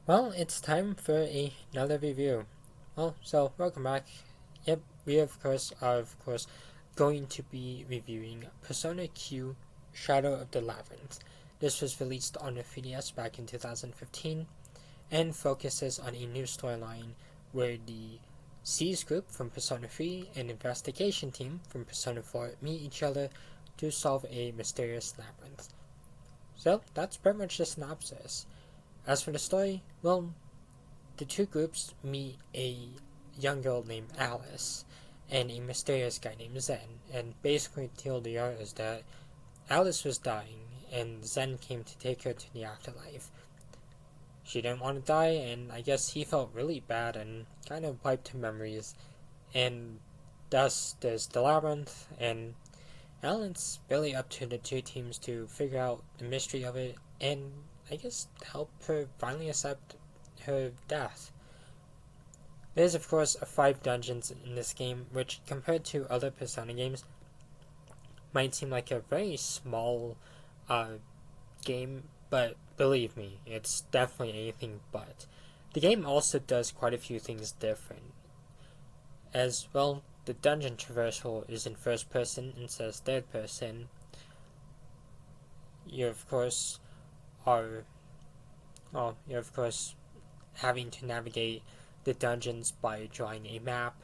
Well, it's time for another review. So welcome back. Yep, we of course going to be reviewing Persona Q Shadow of the Labyrinth. This was released on the 3DS back in 2015 and focuses on a new storyline where the C's group from Persona 3 and Investigation team from Persona 4 meet each other to solve a mysterious labyrinth. So that's pretty much the synopsis. As for the story, well, the two groups meet a young girl named Alice and a mysterious guy named Zen, and basically the TLDR is that Alice was dying and Zen came to take her to the afterlife. She didn't want to die, and I guess he felt really bad and kind of wiped her memories, and thus there's the labyrinth, and Alan's really up to the two teams to figure out the mystery of it and I guess help her finally accept her death. There's of course 5 dungeons in this game, which compared to other Persona games might seem like a very small game, but believe me, it's definitely anything but. The game also does quite a few things different. As well, the dungeon traversal is in first person instead of third person. You of course are you're of course having to navigate the dungeons by drawing a map,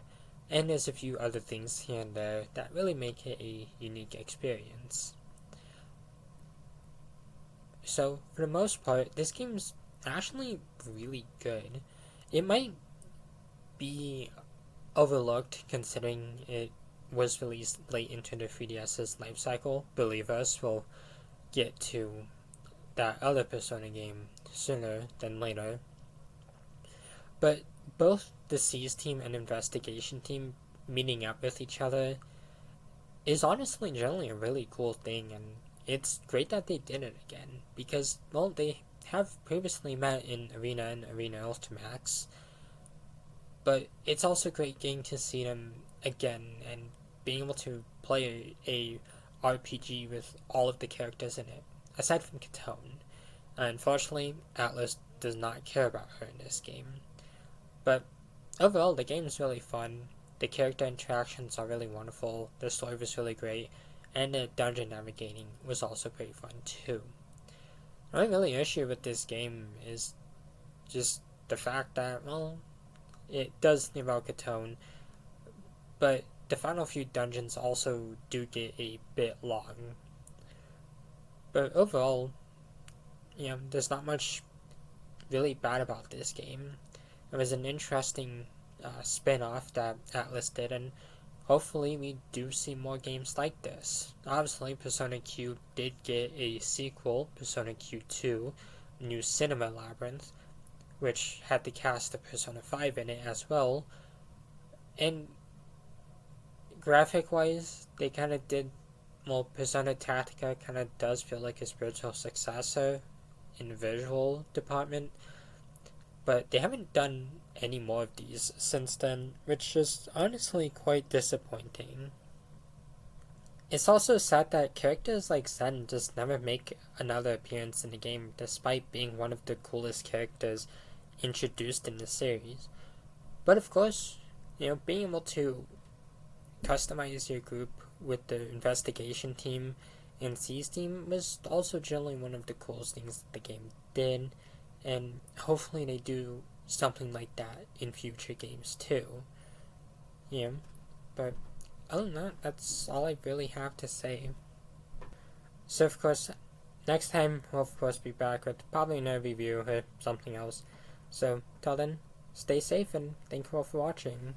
and there's a few other things here and there that really make it a unique experience. So, for the most part, this game's actually really good. It might be overlooked considering it was released late into the 3DS's life cycle. Believe us, we'll get to that other Persona game sooner than later. But both the C's team and Investigation team meeting up with each other is honestly generally a really cool thing, and it's great that they did it again because, well, they have previously met in Arena and Arena Ultimax, but it's also great getting to see them again and being able to play a RPG with all of the characters in it, aside from Katone. Unfortunately, Atlas does not care about her in this game. But overall, the game is really fun. The character interactions are really wonderful. The story was really great. And the dungeon navigating was also pretty fun too. The only really issue with this game is just the fact that, well, it does invoke a tone, but the final few dungeons also do get a bit long. But overall, there's not much really bad about this game. It was an interesting spin-off that Atlas did, and hopefully we do see more games like this. Obviously, Persona Q did get a sequel, Persona Q2, New Cinema Labyrinth, which had the cast of Persona 5 in it as well. And graphic-wise, they kind of did, well, Persona Tactica kind of does feel like a spiritual successor in the visual department, but they haven't done any more of these since then, which is honestly quite disappointing. It's also sad that characters like Zen just never make another appearance in the game, despite being one of the coolest characters introduced in the series. But of course, being able to customize your group with the investigation team and C's team was also generally one of the coolest things that the game did, and hopefully they do something like that in future games too. But other than that, that's all I really have to say. So of course, next time we'll of course be back with probably another review or something else. So till then, stay safe and thank you all for watching.